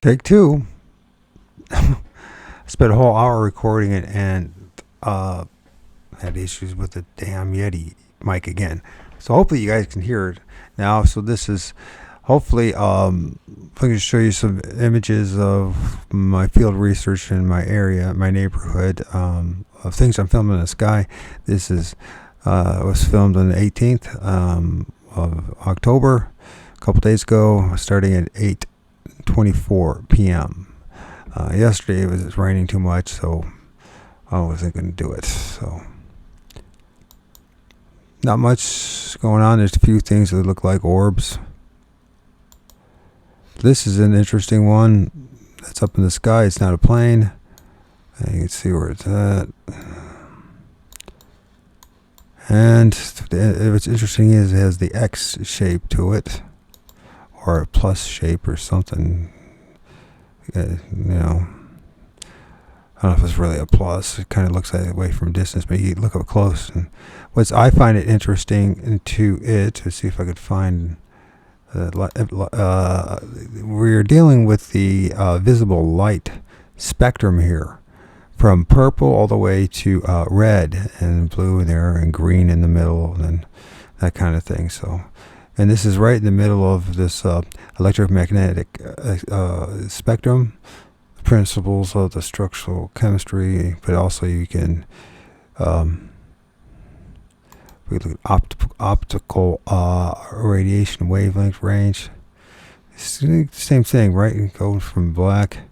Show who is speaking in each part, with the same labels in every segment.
Speaker 1: Take two. Spent a whole hour recording it and had issues with the damn Yeti mic again. So hopefully you guys can hear it now. So this is hopefully I'm going to show you some images of my field research in my area, my neighborhood, of things I'm filming in the sky. This is was filmed on the 18th of October, a couple days ago, starting at 8:24 p.m. Yesterday it was raining too much, so I wasn't going to do it. So not much going on. There's a few things that look like orbs. This is an interesting one. That's up in the sky. It's not a plane. You can see where it's at. And what's interesting is it has the X shape to it, or a plus shape or something. You know, I don't know if it's really a plus. It kind of looks that way from a distance, but you look up close. And I find it interesting to it, to see if I could find, we're dealing with the visible light spectrum here, from purple all the way to red and blue in there and green in the middle and that kind of thing. So, and this is right in the middle of this electromagnetic spectrum, the principles of the structural chemistry, but also you can we look at optical radiation wavelength range. It's the same thing, right? It goes from black,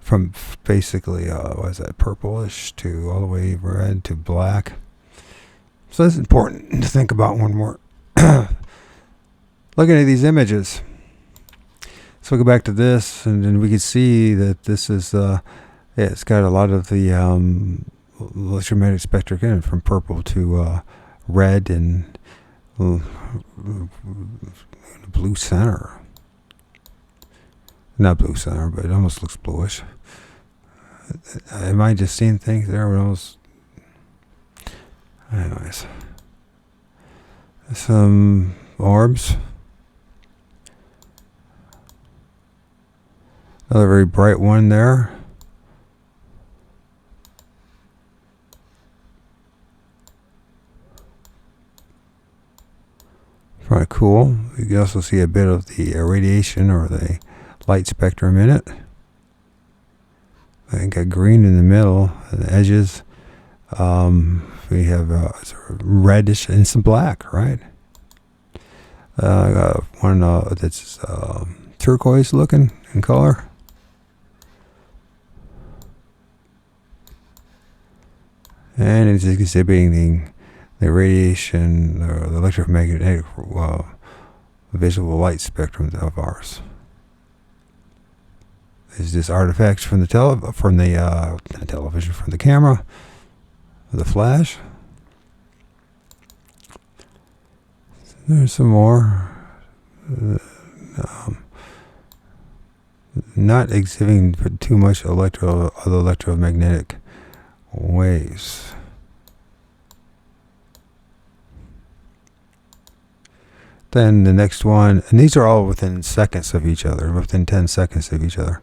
Speaker 1: from basically what is that, purplish to all the way red to black. So that's important to think about when we're looking at these images. So we'll go back to this, and then we can see that this is it's got a lot of the electromagnetic spectrum in it, from purple to red and blue center. Not blue center, but it almost looks bluish. Am I just seeing things there? Almost. Anyways, some orbs. Another very bright one there. Kind of cool. You can also see a bit of the radiation or the light spectrum in it. I think got green in the middle and the edges. We have sort of reddish and some black, right? I got one that's turquoise looking in color. And it's exhibiting the radiation, or the electromagnetic visible light spectrum of ours. Is this artifacts from the television, from the camera, the flash? There's some more. Not exhibiting too much electromagnetic waves. Then the next one, and these are all within seconds of each other, within 10 seconds of each other.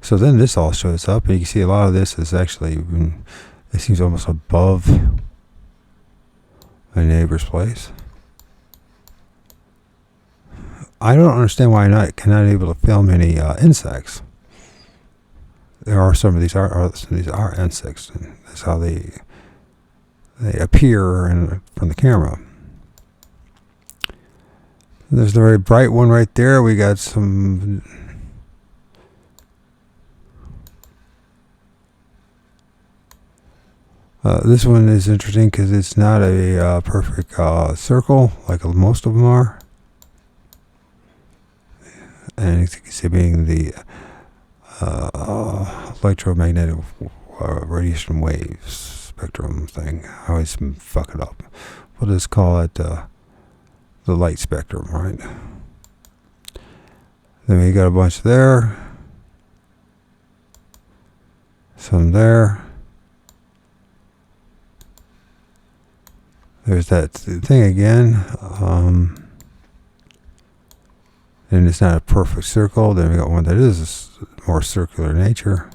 Speaker 1: So then this all shows up, and you can see a lot of this is actually, it seems almost above my neighbor's place. I don't understand why I cannot able to film any insects. There are some of these are insects, and that's how they appear from the camera. There's the very bright one right there. We got some this one is interesting because it's not a perfect circle like most of them are, and it's exhibiting the electromagnetic radiation waves spectrum thing. I always fuck it up. We'll just call it the light spectrum, right? Then we got a bunch there, some there. There's that thing again. and it's not a perfect circle. Then we got one that is more circular nature.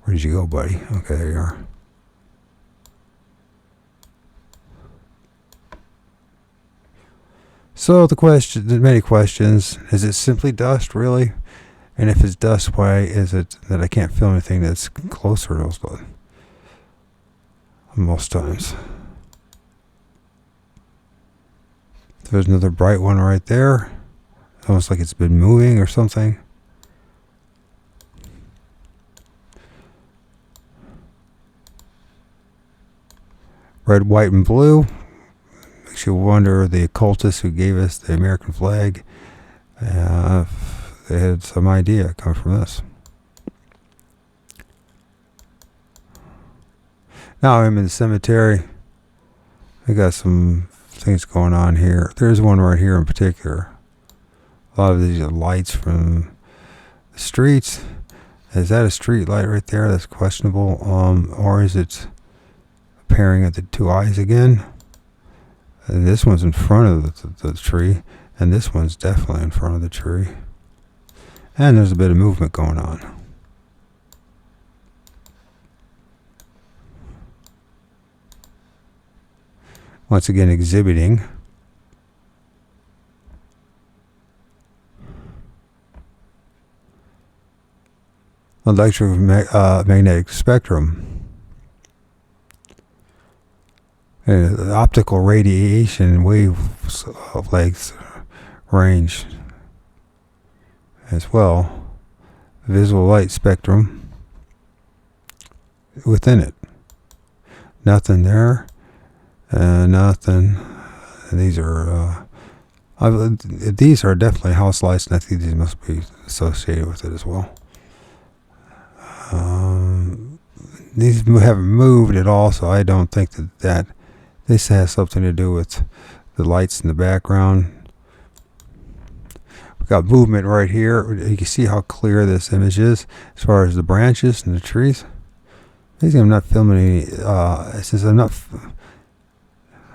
Speaker 1: Where did you go, buddy? Okay, there you are. So there's many questions. Is it simply dust, really? And if it's dust, why is it that I can't feel anything that's closer to those most times? There's another bright one right there. Almost like it's been moving or something. Red, white, and blue. Makes you wonder the occultists who gave us the American flag, if they had some idea coming from this. Now I'm in the cemetery. I got some things going on here. There's one right here in particular. A lot of these are lights from the streets. Is that a street light right there? That's questionable. Or is it appearing at the two eyes again? And this one's in front of the tree, and this one's definitely in front of the tree. And there's a bit of movement going on. Once again, exhibiting electromagnetic spectrum. And the optical radiation wavelength range as well. Visible light spectrum within it. Nothing there. Nothing. And these are definitely house lights, and I think these must be associated with it as well. These haven't moved at all, so I don't think that this has something to do with the lights in the background. We've got movement right here. You can see how clear this image is as far as the branches and the trees. Basically, I'm not filming any. Since I'm not.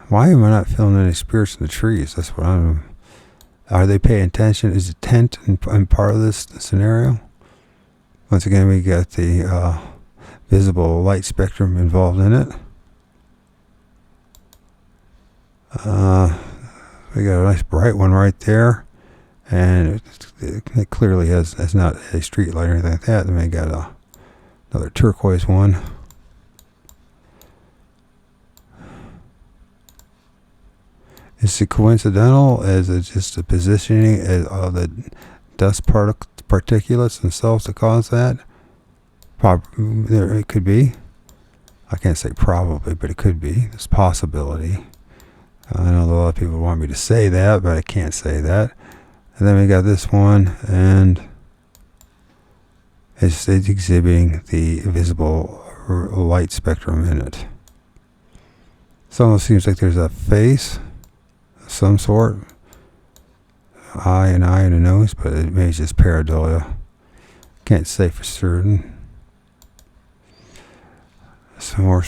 Speaker 1: Why am I not filming any spirits in the trees? That's what I'm. Are they paying attention? Is it tent in part of this scenario? Once again, we got the visible light spectrum involved in it. We got a nice bright one right there, and it clearly has not a street light or anything like that. Then we got another turquoise one. Is it coincidental? Is it just the positioning of the dust particulates themselves to cause that? It could be. I can't say probably, but it could be. There's a possibility. I know a lot of people want me to say that, but I can't say that. And then we got this one, and it's exhibiting the visible light spectrum in it. It almost seems like there's a face of some sort. Eye and a nose, but it may be just pareidolia. Can't say for certain. Some more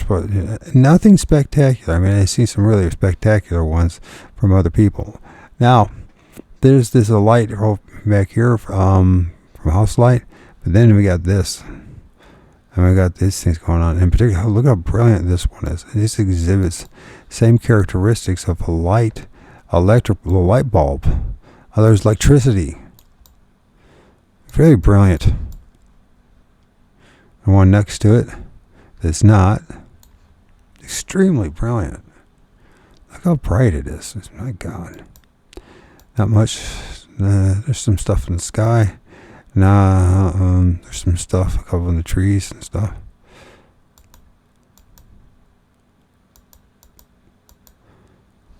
Speaker 1: nothing spectacular. I mean, I've seen some really spectacular ones from other people. Now, there's a light back here from house light, but then we got this, and we got these things going on. In particular, look how brilliant this one is. This exhibits same characteristics of a electrical light bulb. There's electricity. Very brilliant. And one next to it. It's not. Extremely brilliant. Look how bright it is. My God. Not much. There's some stuff in the sky. There's some stuff a couple in the trees and stuff.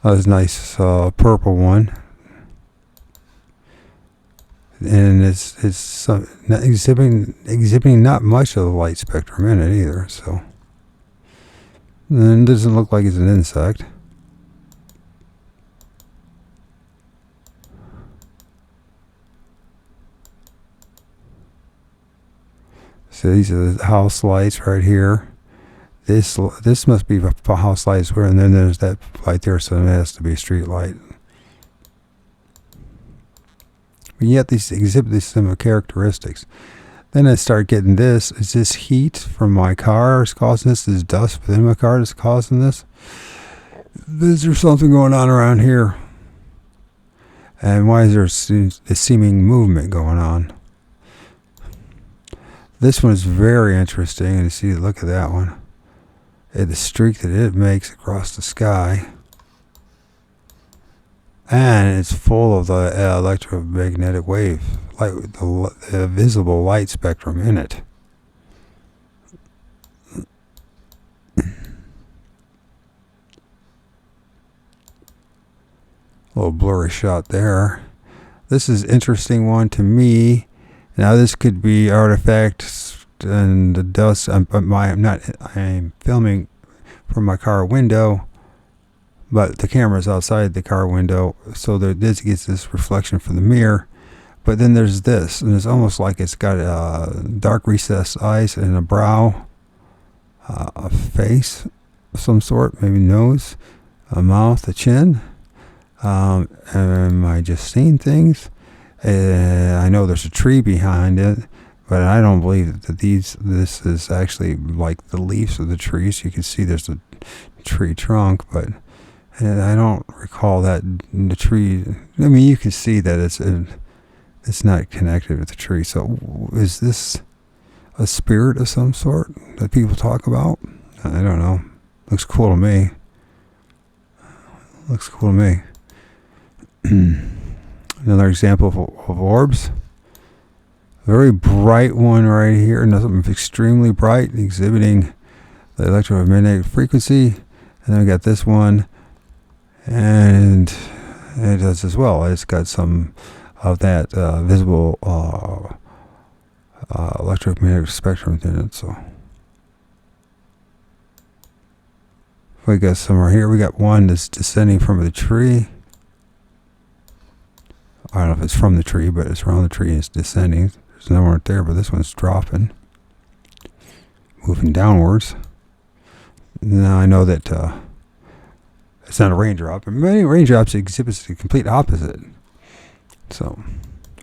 Speaker 1: There's a nice purple one. And it's exhibiting not much of the light spectrum in it either, so. And it doesn't look like it's an insect. So these are the house lights right here. This must be a house lights, and then there's that light there, so it has to be a street light. But yet these exhibit these similar characteristics. Then I start getting this. Is this heat from my car is causing this? Is dust within my car that's causing this? Is there something going on around here? And why is there a seeming movement going on? This one is very interesting. And you see, look at that one. The streak that it makes across the sky. And it's full of the electromagnetic wave, like the visible light spectrum in it. A little blurry shot there. This is an interesting one to me. Now this could be artifacts and the dust. I'm filming from my car window, but the camera's outside the car window, so this gets this reflection from the mirror. But then there's this, and it's almost like it's got dark recessed eyes and a brow, a face of some sort, maybe nose, a mouth, a chin. Am I just seeing things? I know there's a tree behind it, but I don't believe that this is actually like the leaves of the trees. You can see there's a tree trunk, but I don't recall that the tree. I mean, you can see that it's not connected with the tree. So is this a spirit of some sort that people talk about? I don't know. Looks cool to me. Looks cool to me. Another example of orbs. Very bright one right here. Nothing extremely bright, exhibiting the electromagnetic frequency. And then we got this one, and it does as well. It's got some of that visible electromagnetic spectrum in it. So we got some right here. We got one that's descending from the tree. I don't know if it's from the tree, but it's around the tree and it's descending. There's no one right there, but this one's dropping, moving downwards. Now I know that it's not a raindrop, and many raindrops exhibits the complete opposite. So,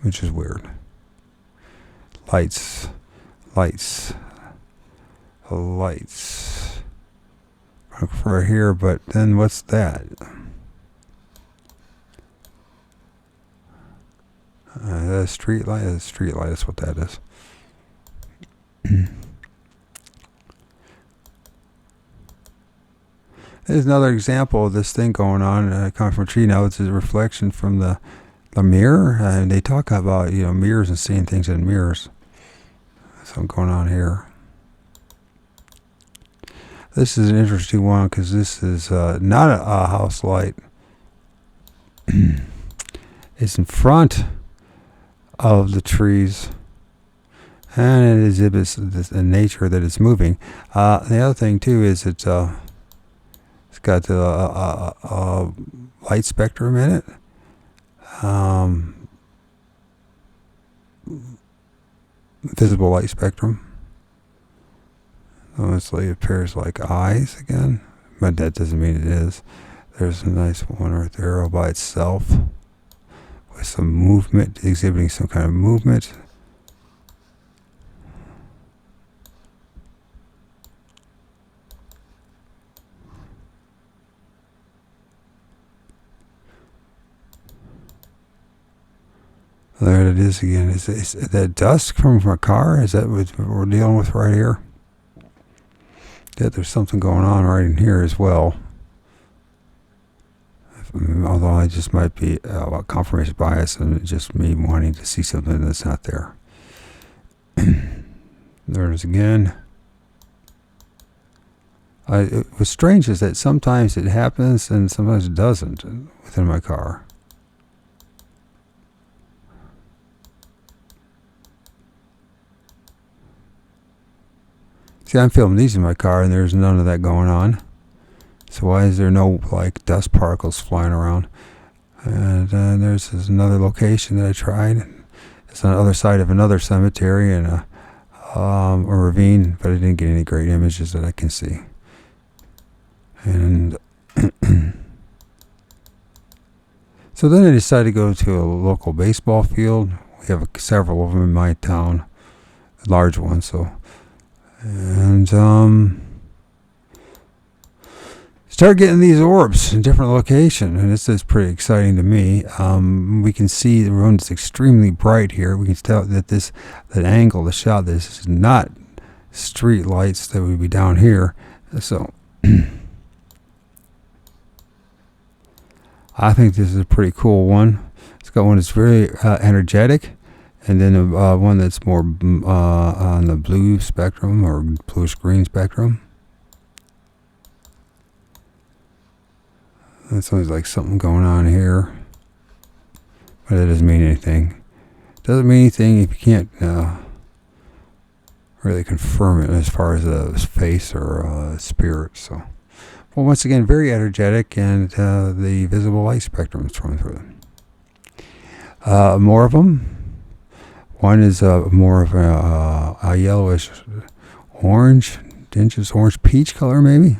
Speaker 1: which is weird. Lights. Look for here, but then what's that? That street light. That's a street light. That's what that is. There's another example of this thing going on. Coming from a tree now. It's a reflection from the mirror. And they talk about mirrors and seeing things in mirrors. Something going on here. This is an interesting one because this is not a house light. It's in front of the trees, and it exhibits the nature that it's moving. The other thing too is it's got a light spectrum in it. Visible light spectrum. Honestly, it appears like eyes again, but that doesn't mean it is. There's a nice one right there all by itself, with some movement, exhibiting some kind of movement. There it is again. Is that dust from a car? Is that what we're dealing with right here? Yeah, there's something going on right in here as well. Although I just might be confirmation bias and just me wanting to see something that's not there. There it is again. What's strange is that sometimes it happens and sometimes it doesn't within my car. See, I'm filming these in my car and there's none of that going on. So why is there no dust particles flying around? And there's another location that I tried. It's on the other side of another cemetery, and a a ravine, but I didn't get any great images that I can see. And so then I decided to go to a local baseball field. We have several of them in my town, large ones. So, and start getting these orbs in different locations, and this is pretty exciting to me. We can see the room is extremely bright here. We can tell that that angle, the shot, this is not street lights that would be down here. So I think this is a pretty cool one. It's got one that's very energetic, and then one that's more on the blue spectrum or bluish green spectrum. That sounds like something going on here, but it doesn't mean anything. Doesn't mean anything if you can't really confirm it as far as a face or a spirit. So, well, once again, very energetic, and the visible light spectrum is thrown through them. More of them. One is more of a yellowish orange, dingish orange peach color, maybe.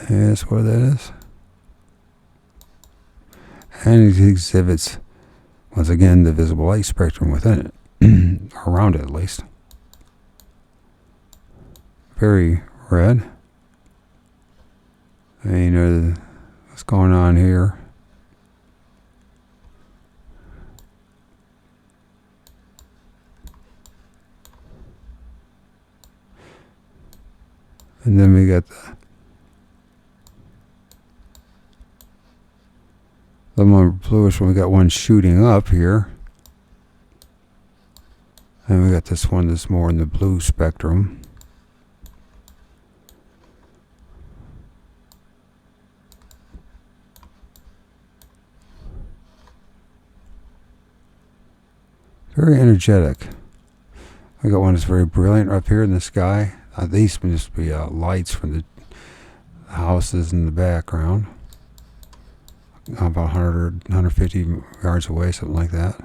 Speaker 1: That's what that is. And it exhibits, once again, the visible light spectrum within it, around it at least. Very red. And you know what's going on here. And then we got the more bluish one. We got one shooting up here. And we got this one that's more in the blue spectrum. Very energetic. We got one that's very brilliant up here in the sky. These must be lights from the houses in the background. About 100, 150 yards away, something like that.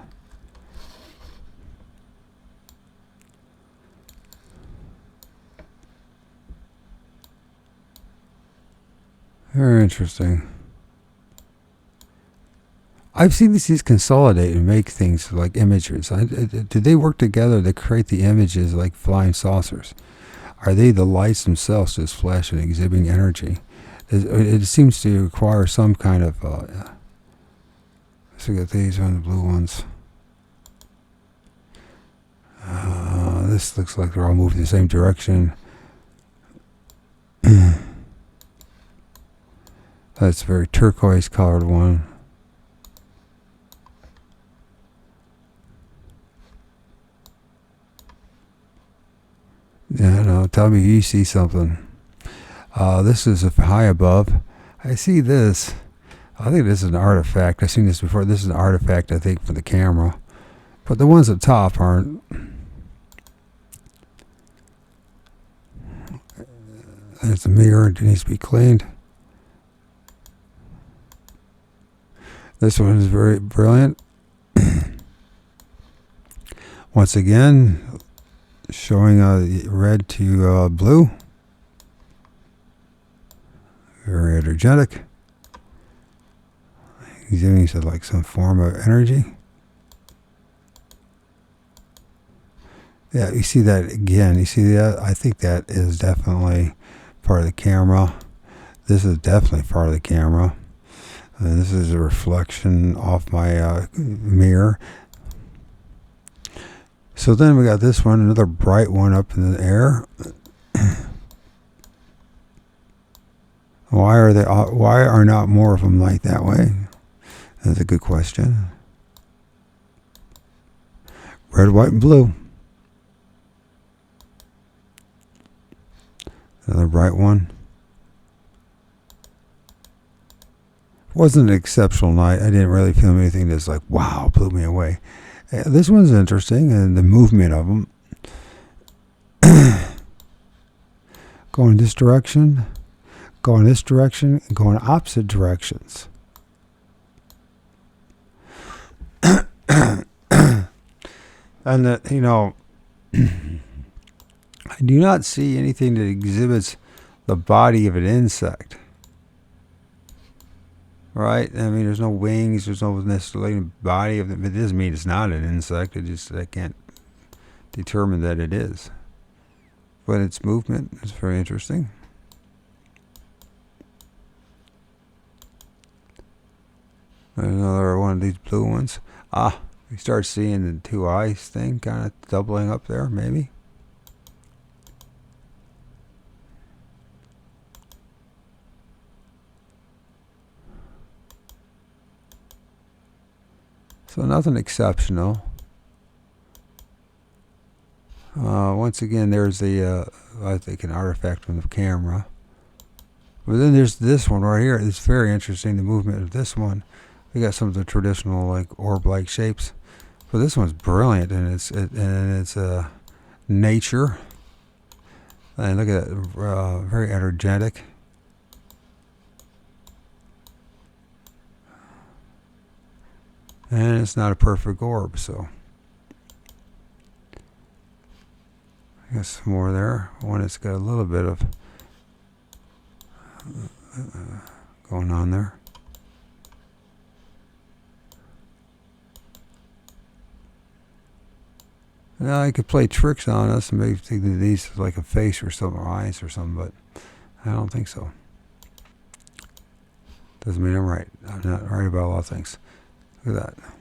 Speaker 1: Very interesting. I've seen these consolidate and make things like images. Do they work together to create the images like flying saucers? Are they the lights themselves just flashing, exhibiting energy? It seems to require some kind of. Let's look at these on the blue ones. This looks like they're all moving in the same direction. That's a very turquoise colored one. Yeah, no, tell me you see something. This is high above. I see this. I think this is an artifact. I've seen this before. This is an artifact, I think, for the camera. But the ones at the top aren't. There's a mirror. It needs to be cleaned. This one is very brilliant. Once again, showing red to blue. Very energetic. He's giving like some form of energy. Yeah, you see that again. You see that? I think that is definitely part of the camera. This is definitely part of the camera. And this is a reflection off my mirror. So then we got this one, another bright one up in the air. Why are not more of them like that way? That's a good question. Red, white, and blue. Another bright one. It wasn't an exceptional night. I didn't really film anything that's like, wow, blew me away. This one's interesting, and the movement of them. Going this direction, going this direction, and going opposite directions. And that, you know, I do not see anything that exhibits the body of an insect. Right? I mean, there's no wings. There's no necessarily body of it. It doesn't mean it's not an insect. It just, I can't determine that it is. But its movement is very interesting. Another one of these blue ones. We start seeing the two eyes thing kind of doubling up there, maybe. So nothing exceptional. Once again, there's the, I think, an artifact from the camera. But then there's this one right here. It's very interesting, the movement of this one. We got some of the traditional, like, orb-like shapes. But this one's brilliant, and it's nature. And look at that, very energetic. And it's not a perfect orb, so. I got some more there. One that's got a little bit of going on there. Now I could play tricks on us and maybe think that these is like a face or something, or eyes or something, but I don't think so. Doesn't mean I'm right. I'm not right about a lot of things. Look at that.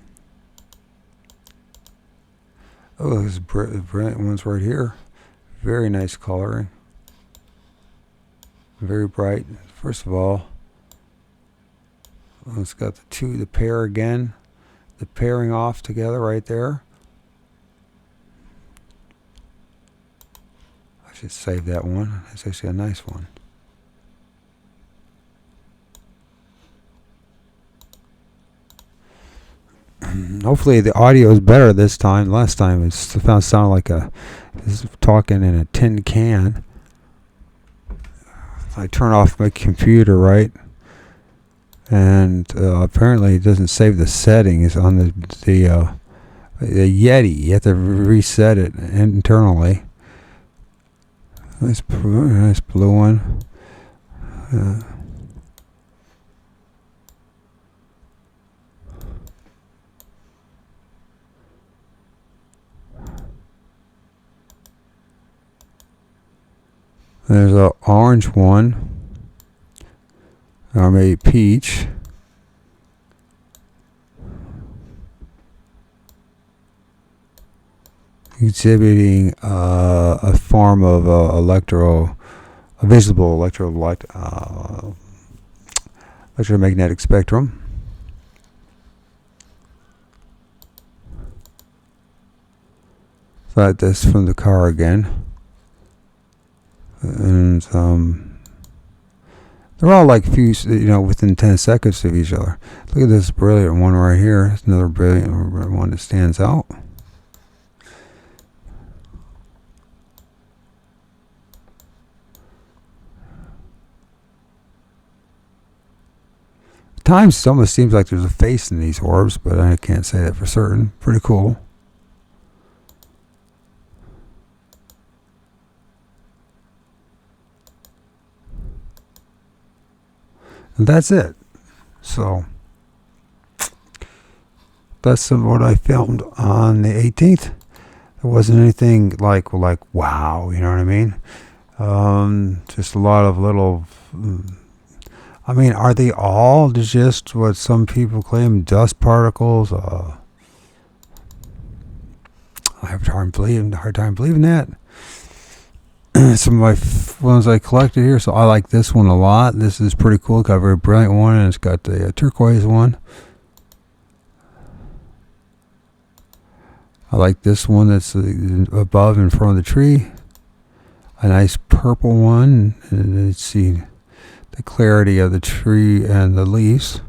Speaker 1: Oh, there's brilliant ones right here. Very nice coloring. Very bright. First of all, it's got the pair again. The pairing off together right there. I should save that one. It's actually a nice one. Hopefully the audio is better this time. Last time it sounded like talking in a tin can. I turn off my computer, right? And apparently it doesn't save the settings on the Yeti. You have to reset it internally. Nice blue one. There's an orange one, or maybe peach. Exhibiting a form of a visible electromagnetic spectrum. So that's from the car again. And they're all like fused, within 10 seconds of each other. Look at this brilliant one right here. It's another brilliant one that stands out. At times it almost seems like there's a face in these orbs, but I can't say that for certain. Pretty cool. And that's it. So that's what I filmed on the 18th. There wasn't anything like wow, you know what I mean? Just a lot of little. I mean, are they all just what some people claim, dust particles? I have a hard time believing that. Some of my ones I collected here, so I like this one a lot. This is pretty cool. It's got a very brilliant one, and it's got the turquoise one. I like this one that's above in front of the tree. A nice purple one, and let's see the clarity of the tree and the leaves.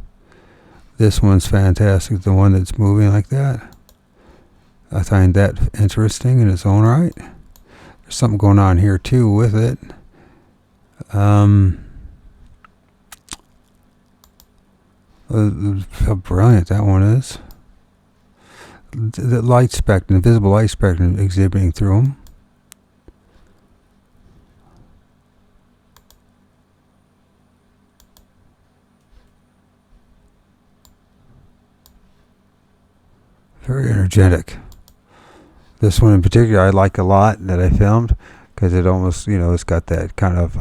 Speaker 1: This one's fantastic, the one that's moving like that. I find that interesting in its own right. There's something going on here too with it. How brilliant that one is. the light spectrum, the visible light spectrum exhibiting through them. Very energetic. This one in particular I like a lot that I filmed because it almost, it's got that kind of,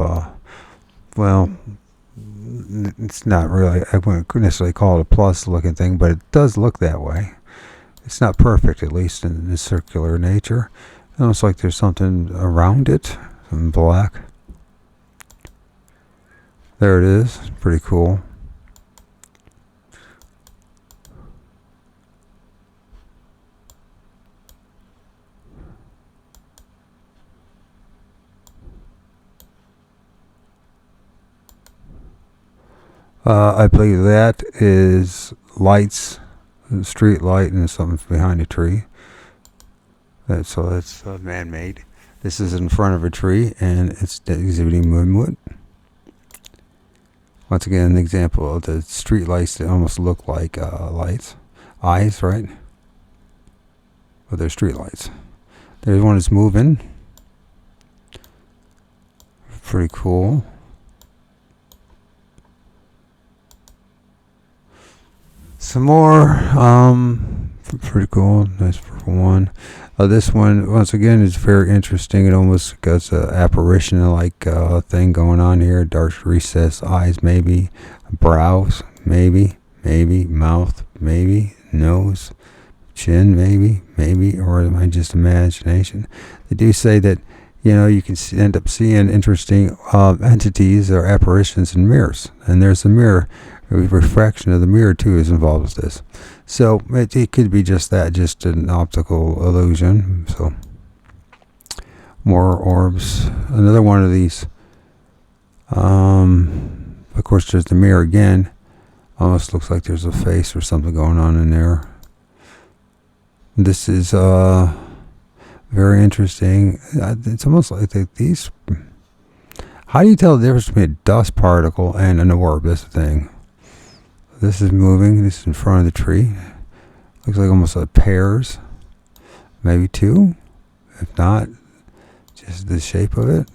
Speaker 1: it's not really, I wouldn't necessarily call it a plus looking thing, but it does look that way. It's not perfect, at least in the circular nature. Almost like there's something around it, some black. There it is, pretty cool. I believe that is lights, street light, and something behind a tree. So that's man-made. This is in front of a tree, and it's exhibiting moonwood. Once again, an example of the street lights that almost look like eyes, right? But they're street lights. There's one that's moving. Pretty cool. Some more, pretty cool, nice purple one. This one, once again, is very interesting. It almost got an apparition-like thing going on here. Dark recessed eyes, maybe. Brows, maybe. Mouth, maybe. Nose, chin, maybe. Or am I just imagination? They do say that, you can end up seeing interesting entities or apparitions in mirrors. And there's a mirror. A refraction of the mirror too is involved with this, so it could be just that, just an optical illusion. So more orbs, another one of these. Of course, there's the mirror again. Almost looks like there's a face or something going on in there. This is very interesting. It's almost like these. How do you tell the difference between a dust particle and an orb? That's the thing. This is moving. This is in front of the tree. Looks like almost like pairs. Maybe two. If not, just the shape of it.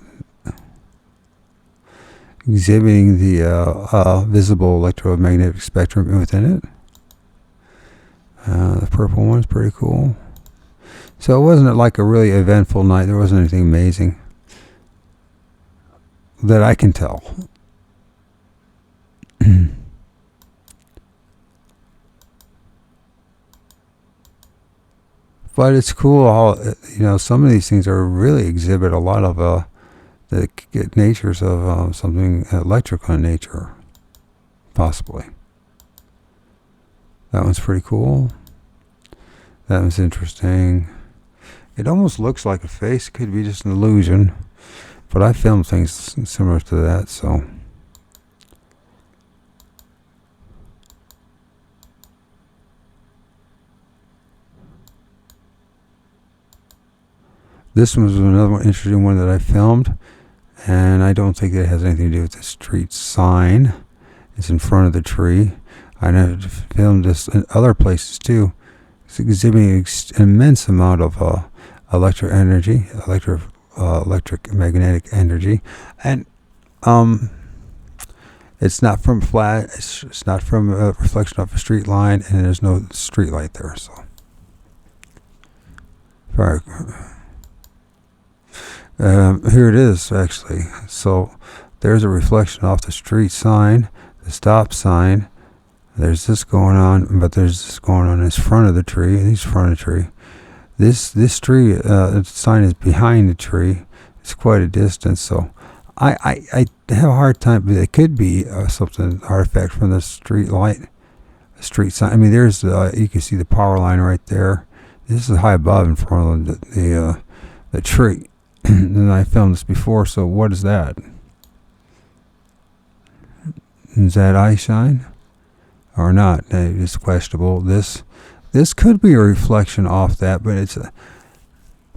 Speaker 1: Exhibiting the visible electromagnetic spectrum within it. The purple one's pretty cool. So it wasn't like a really eventful night. There wasn't anything amazing that I can tell. But it's cool how, some of these things really exhibit a lot of the natures of something electrical in nature, possibly. That one's pretty cool. That one's interesting. It almost looks like a face. It could be just an illusion. But I filmed things similar to that, so. This one was another one, interesting one that I filmed, and I don't think it has anything to do with the street sign. It's in front of the tree. I know filmed this in other places too. It's exhibiting an immense amount of electric energy, electric magnetic energy, and it's not from flat. It's not from a reflection off a street line, and there's no street light there. So, very. Here it is, actually. So there's a reflection off the street sign, the stop sign. There's this going on, but there's this going on in front of the tree. This front of the tree. This tree sign is behind the tree. It's quite a distance. So I have a hard time. But it could be something artifact from the street light, the street sign. I mean, there's you can see the power line right there. This is high above in front of the tree. And I filmed this before, so what is that? Is that eye shine? Or not? It's questionable. This could be a reflection off that, but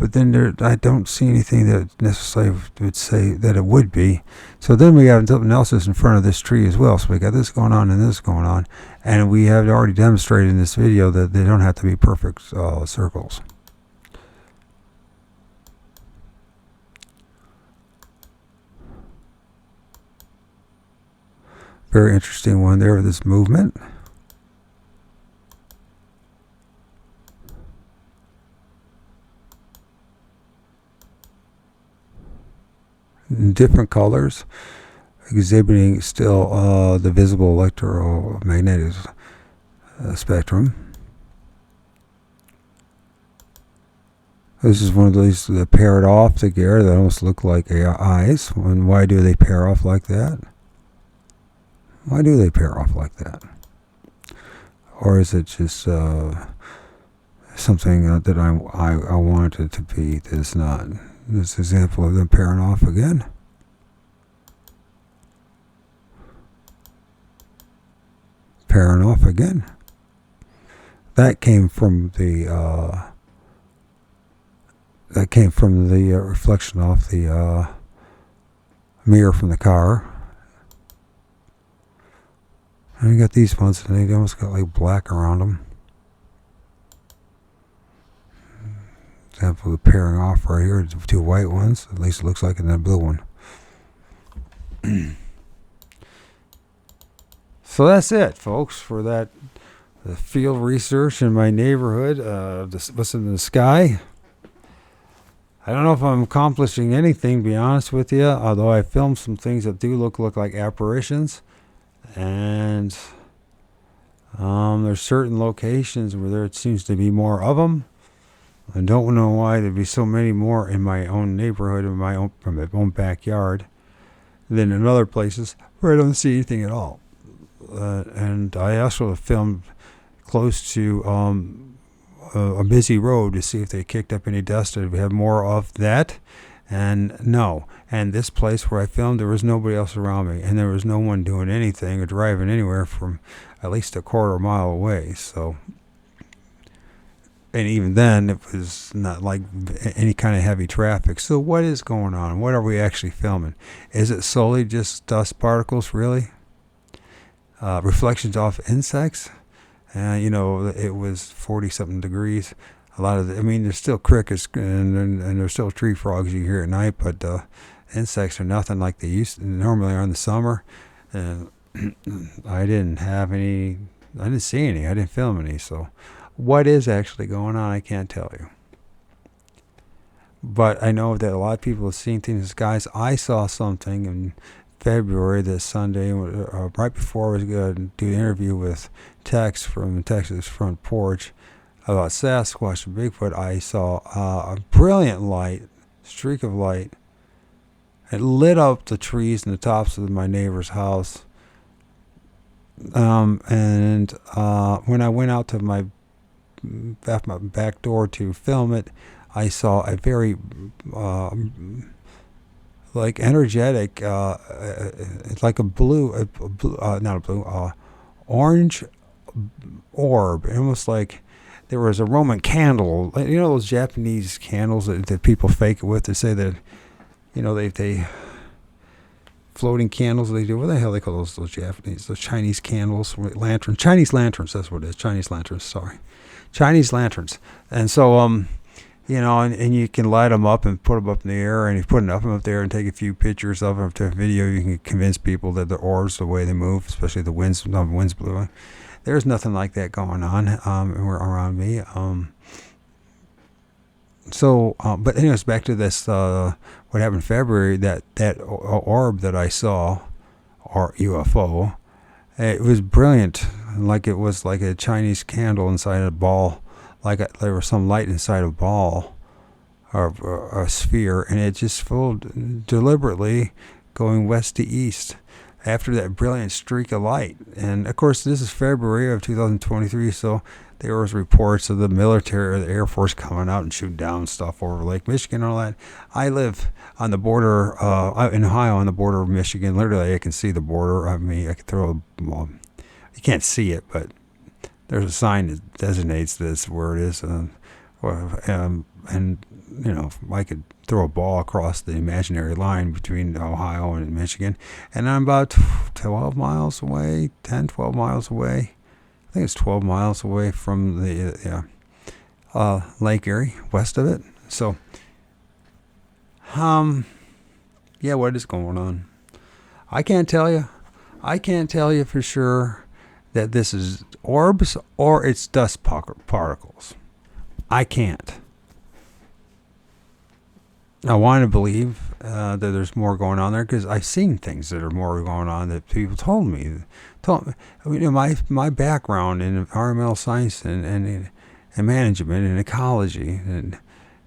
Speaker 1: but then I don't see anything that necessarily would say that it would be. So then we have something else that's in front of this tree as well. So we got this going on and this going on, and we have already demonstrated in this video that they don't have to be perfect circles. Very interesting one there with this movement. In different colors, exhibiting still the visible electromagnetic spectrum. This is one of these that paired off together that almost look like eyes. And why do they pair off like that? Why do they pair off like that? Or is it just something that I want it to be that it's not? This example of them pairing off again. Pairing off again. That came from the reflection off the mirror from the car. And you got these ones, and they almost got like black around them. Example of pairing off right here, the two white ones, at least it looks like, and then a blue one. So that's it, folks, for that the field research in my neighborhood. What's in the sky? I don't know if I'm accomplishing anything, to be honest with you, although I filmed some things that do look like apparitions. And there's certain locations where there seems to be more of them. I don't know why there'd be so many more in my own neighborhood, from my own backyard, than in other places where I don't see anything at all. And I also filmed close to a busy road to see if they kicked up any dust. Did we have more of that? And no. And this place where I filmed, there was nobody else around me, and there was no one doing anything or driving anywhere from at least a quarter mile away. So, and even then, it was not like any kind of heavy traffic. So what is going on? What are we actually filming? Is it solely just dust particles, really? Reflections off insects? It was 40-something degrees. A lot of there's still crickets and there's still tree frogs you hear at night, but insects are nothing like they normally are in the summer. And I didn't see any. I didn't film any. So what is actually going on, I can't tell you. But I know that a lot of people have seen things in the skies. I saw something in February, this Sunday, right before I was going to do the interview with Tex from Texas Front Porch about Sasquatch and Bigfoot. I saw a brilliant streak of light. It lit up the trees and the tops of my neighbor's house. And when I went out to my back door to film it, I saw a very energetic, it's like orange orb, almost like there was a Roman candle. You know those Japanese candles that people fake it with, to say that, they floating candles they do. What the hell they call those Japanese, those Chinese candles, lanterns, Chinese lanterns, that's what it is, Chinese lanterns. And so, and you can light them up and put them up in the air, and if you put enough of them up there and take a few pictures of them to a video, you can convince people that the orbs, the way they move, especially the wind's blowing. There's nothing like that going on around me. But anyways, back to this, what happened in February, that orb that I saw, or UFO, it was brilliant, like it was like a Chinese candle inside a ball, there was some light inside a ball or a sphere, and it just flowed deliberately going west to east after that brilliant streak of light. And of course, this is February of 2023, so there was reports of the military or the Air Force coming out and shooting down stuff over Lake Michigan and all that. I live on the border, in Ohio, on the border of Michigan. Literally, I can see the border. I can throw you can't see it, but there's a sign that designates this where it is, And I could throw a ball across the imaginary line between Ohio and Michigan, and I'm about 12 miles away, 10, 12 miles away. I think it's 12 miles away from the Lake Erie, west of it. So, yeah, what is going on? I can't tell you. I can't tell you for sure that this is orbs or it's dust particles. I can't. I want to believe that there's more going on there because I've seen things that are more going on that people told me. My background in environmental science and management and ecology, and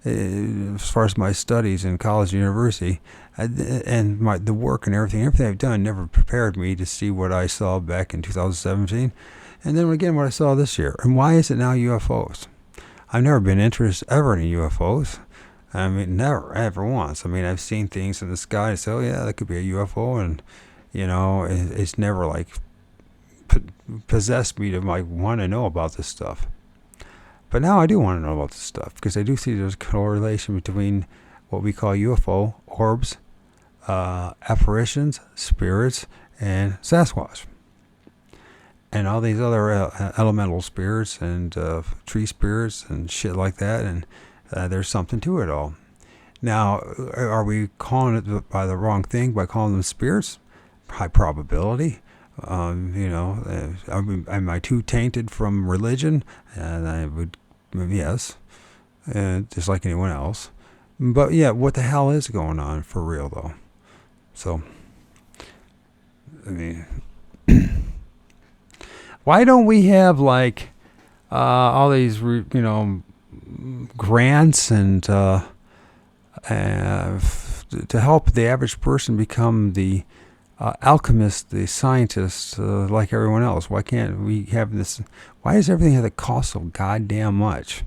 Speaker 1: as far as my studies in college and university, and the work and everything I've done never prepared me to see what I saw back in 2017, and then again what I saw this year. And why is it now UFOs? I've never been interested ever in UFOs. I mean, never, ever once. I mean, I've seen things in the sky and say, oh, yeah, that could be a UFO. And, it's never, possessed me to, want to know about this stuff. But now I do want to know about this stuff because I do see there's a correlation between what we call UFO, orbs, apparitions, spirits, and Sasquatch. And all these other elemental spirits and tree spirits and shit like that. And there's something to it all. Now, are we calling it by the wrong thing by calling them spirits? High probability. Am I too tainted from religion? And I would, yes, just like anyone else. But yeah, what the hell is going on for real though? So, I mean, why don't we have all these, grants and to help the average person become the alchemist, the scientist, like everyone else? Why can't we have this? Why does everything have to cost so goddamn much?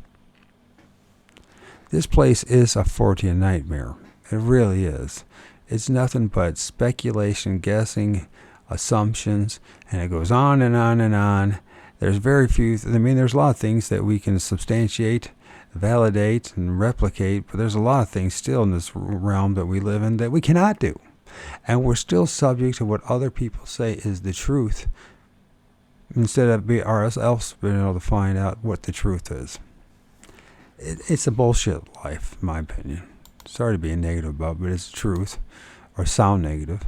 Speaker 1: This place is a Fortean nightmare. It really is. It's nothing but speculation, guessing, assumptions, and it goes on and on and on. There's very few. There's a lot of things that we can substantiate, validate, and replicate, but there's a lot of things still in this realm that we live in that we cannot do. And we're still subject to what other people say is the truth instead of ourselves being able to find out what the truth is. It's a bullshit life, in my opinion. Sorry to be negative about it, but it's the truth, or sound negative.